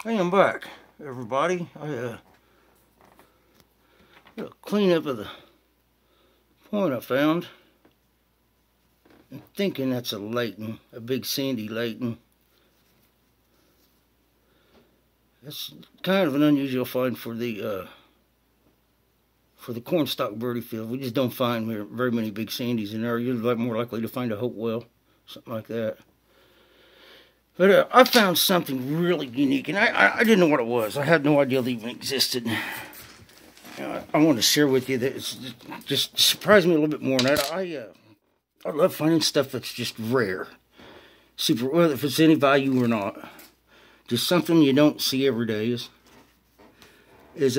Hey, I'm back, everybody. A cleanup of the point I found. I'm thinking that's a Layton, a big sandy Layton. That's kind of an unusual find for the cornstalk birdie field. We just don't find very many big sandies in there. You're more likely to find a Hopewell, something like that. But I found something really unique, and I didn't know what it was. I had no idea it even existed. I wanted to share with you that it's just surprised me a little bit more. And I love finding stuff that's just rare, super, whether if it's any value or not. Just something you don't see every day is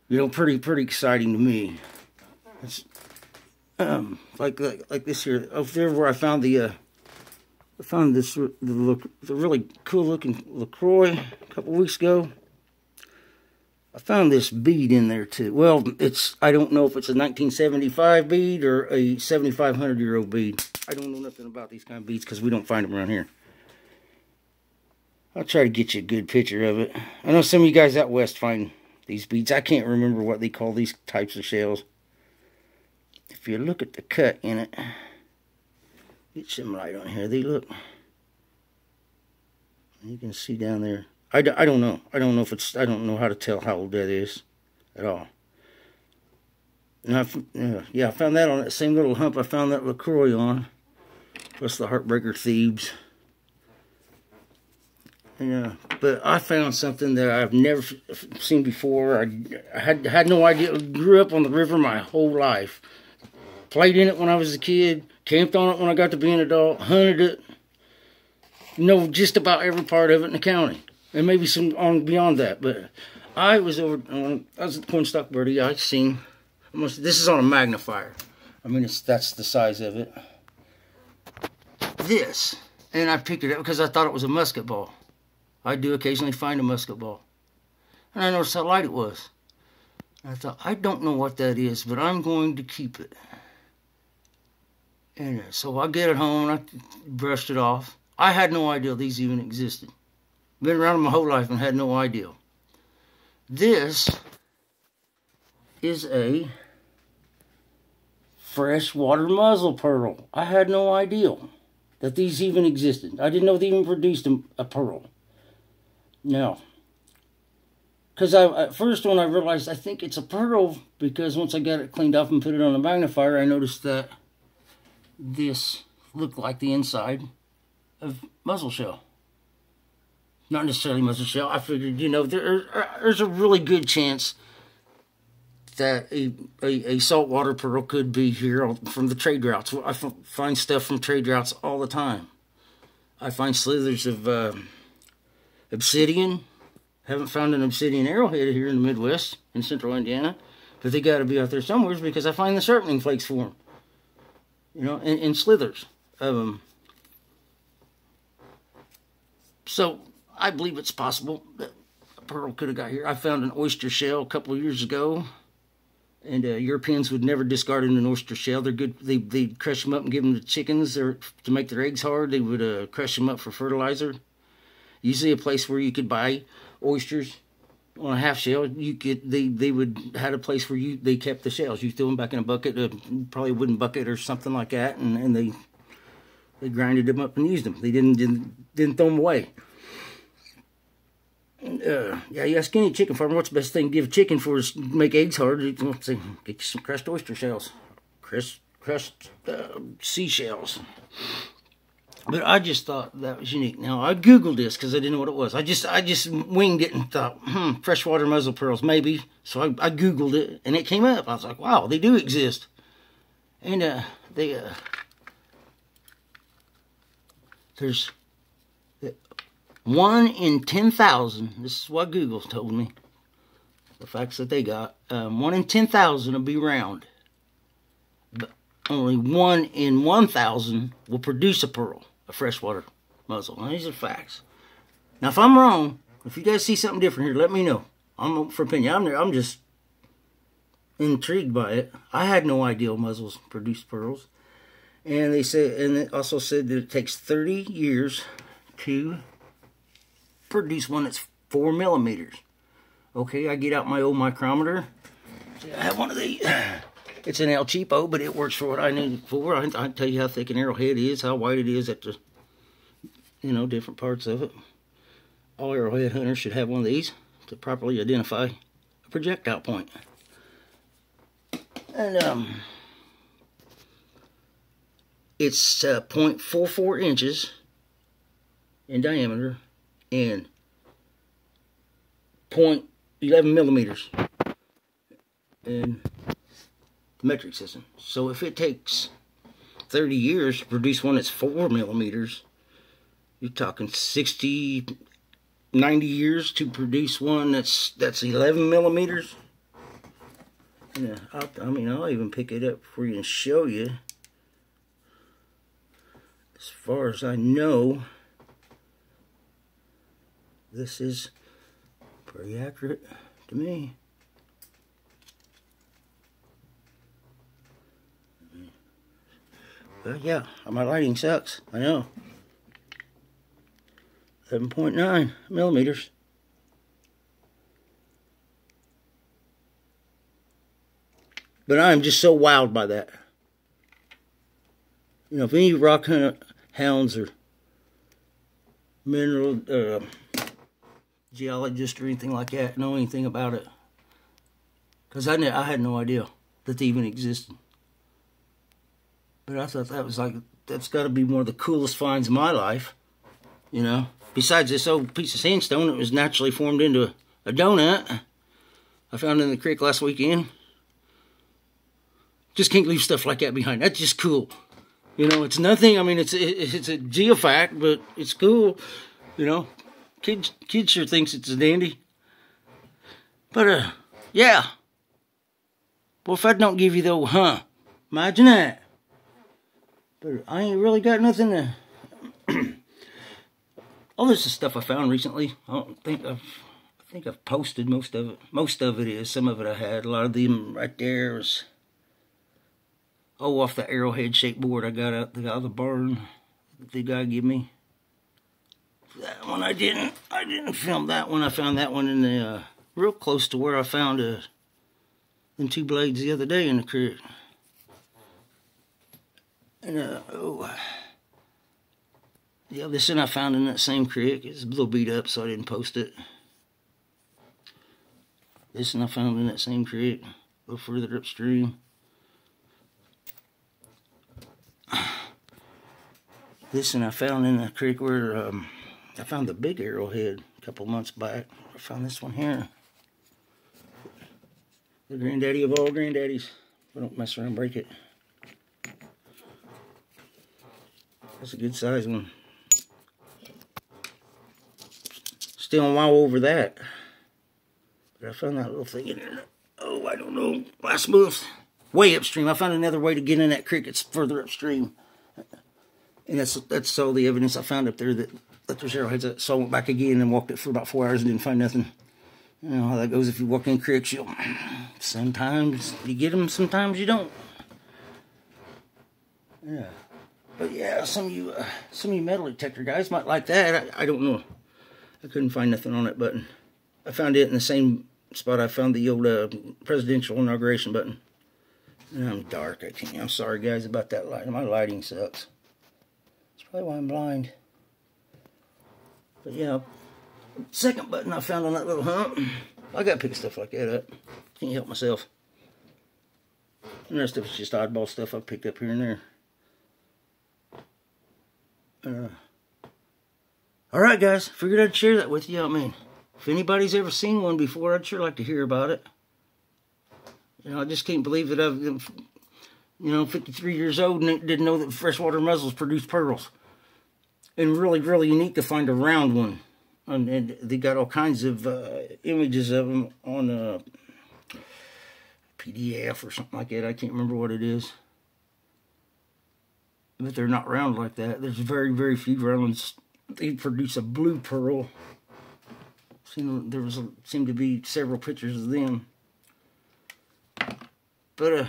pretty exciting to me. It's like this here over there where I found the really cool looking Lacroix a couple weeks ago. I found this bead in there too. Well, I don't know if it's a 1975 bead or a 7,500-year-old bead. I don't know nothing about these kind of beads because we don't find them around here. I'll try to get you a good picture of it. I know some of you guys out west find these beads. I can't remember what they call these types of shells. If you look at the cut in it, get some light on here. They look, you can see down there. I don't know. I don't know how to tell how old that is at all. And I found that on that same little hump I found that Lacroix on, plus the Heartbreaker Thebes. Yeah, but I found something that I've never seen before. I had no idea. I grew up on the river my whole life. Played in it when I was a kid. Camped on it when I got to be an adult. Hunted it. Know just about every part of it in the county. And maybe some on beyond that. But I was I was at the Cornstalk Birdie. I seen almost. This is on a magnifier. I mean, that's the size of it. This, and I picked it up because I thought it was a musket ball. I do occasionally find a musket ball. And I noticed how light it was. I thought, I don't know what that is, but I'm going to keep it. And so I get it home and I brushed it off. I had no idea these even existed. Been around my whole life and had no idea. This is a freshwater muzzle pearl. I had no idea that these even existed. I didn't know they even produced a pearl. No. Because at first when I realized I think it's a pearl, because once I got it cleaned off and put it on a magnifier, I noticed that this looked like the inside of muzzle shell. Not necessarily muzzle shell. I figured, there's a really good chance that a saltwater pearl could be here from the trade routes. I find stuff from trade routes all the time. I find slithers of obsidian. Haven't found an obsidian arrowhead here in the Midwest, in central Indiana. But they got to be out there somewhere because I find the sharpening flakes for them. In slithers of them. So, I believe it's possible that a pearl could have got here. I found an oyster shell a couple of years ago. And Europeans would never discard an oyster shell. They're good. They'd crush them up and give them to chickens to make their eggs hard. They would crush them up for fertilizer. Usually a place where you could buy oysters on a half shell. They would had a place where they kept the shells. You threw them back in a bucket, probably a wooden bucket or something like that, and they grinded them up and used them. They didn't throw them away. You ask any chicken farmer what's the best thing to give a chicken for is make eggs hard. Say, get you some crushed oyster shells, crushed seashells. But I just thought that was unique. Now, I Googled this because I didn't know what it was. I just winged it and thought, freshwater muzzle pearls, maybe. So I Googled it, and it came up. I was like, wow, they do exist. And there's 1 in 10,000. This is what Google told me. The facts that they got. 1 in 10,000 will be round. But only 1 in 1,000 will produce a pearl. A freshwater muzzle. Now, these are facts. Now, if I'm wrong, if you guys see something different here, let me know. I'm open for opinion. I'm just intrigued by it. I had no idea muzzles produced pearls. And they said, and it also said that it takes 30 years to produce one that's 4 millimeters. Okay, I get out my old micrometer. See, I have one of these. It's an Cheapo, but it works for what I need it for. I tell you how thick an arrowhead is, how wide it is at the, you know, different parts of it. All arrowhead hunters should have one of these to properly identify a projectile point. And it's 0.44 inches in diameter and 0.11 millimeters in the metric system. So if it takes 30 years to produce one that's 4 millimeters, you're talking 60, 90 years to produce one that's 11 millimeters. Yeah, I mean, I'll even pick it up for you and show you. As far as I know, this is pretty accurate to me. Well, yeah, my lighting sucks. I know. 11.9 millimeters. But I am just so wowed by that. You know, if any rock hounds or mineral geologists or anything like that know anything about it, because I had no idea that they even existed. But I thought that was like, that's got to be one of the coolest finds of my life, you know. Besides this old piece of sandstone that was naturally formed into a donut I found in the creek last weekend. Just can't leave stuff like that behind. That's just cool. You know, it's nothing. I mean, it's a geofact, but it's cool. You know, kids sure thinks it's a dandy. But yeah. Well, if I don't give you the old imagine that. But I ain't really got nothing to. All this is stuff I found recently. I think I've posted most of it. Most of it is. Some of it I had. A lot of them right there was. Oh, off the arrowhead shaped board I got out of the barn that the guy gave me. That one I didn't film that one. I found that one in the real close to where I found them 2 blades the other day in the creek. And yeah, this one I found in that same creek. It's a little beat up, so I didn't post it. This one I found in that same creek, a little further upstream. This one I found in the creek where I found the big arrowhead a couple months back. I found this one here. The granddaddy of all granddaddies. I don't mess around and break it. That's a good size one. Still wow over that. But I found that little thing in there. Oh, I don't know. Last month. Way upstream. I found another way to get in that creek. It's further upstream. And that's all the evidence I found up there that there's arrowheads. So I went back again and walked it for about 4 hours and didn't find nothing. You know how that goes if you walk in creeks. Sometimes you get them, sometimes you don't. Yeah. But yeah, some of you metal detector guys might like that. I don't know. I couldn't find nothing on that button. I found it in the same spot I found the old presidential inauguration button. And I'm dark. I'm sorry guys about that light. My lighting sucks. That's probably why I'm blind. But yeah, second button I found on that little hump. I gotta pick stuff like that up. Can't help myself. And the rest of it's just oddball stuff I picked up here and there. Alright guys, figured I'd share that with you. I mean, if anybody's ever seen one before, I'd sure like to hear about it. You know, I just can't believe that I've, you know, 53 years old and didn't know that freshwater mussels produce pearls. And really, really unique to find a round one. And they got all kinds of images of them on PDF or something like that. I can't remember what it is. But they're not round like that. There's very, very few round ones. They produce a blue pearl. There seemed to be several pictures of them. But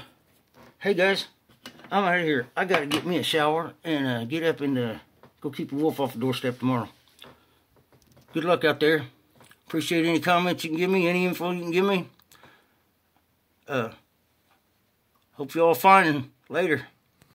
hey guys, I'm out of here. I gotta get me a shower and get up and go keep a wolf off the doorstep tomorrow. Good luck out there. Appreciate any comments you can give me, any info you can give me. Hope you all fine. Later.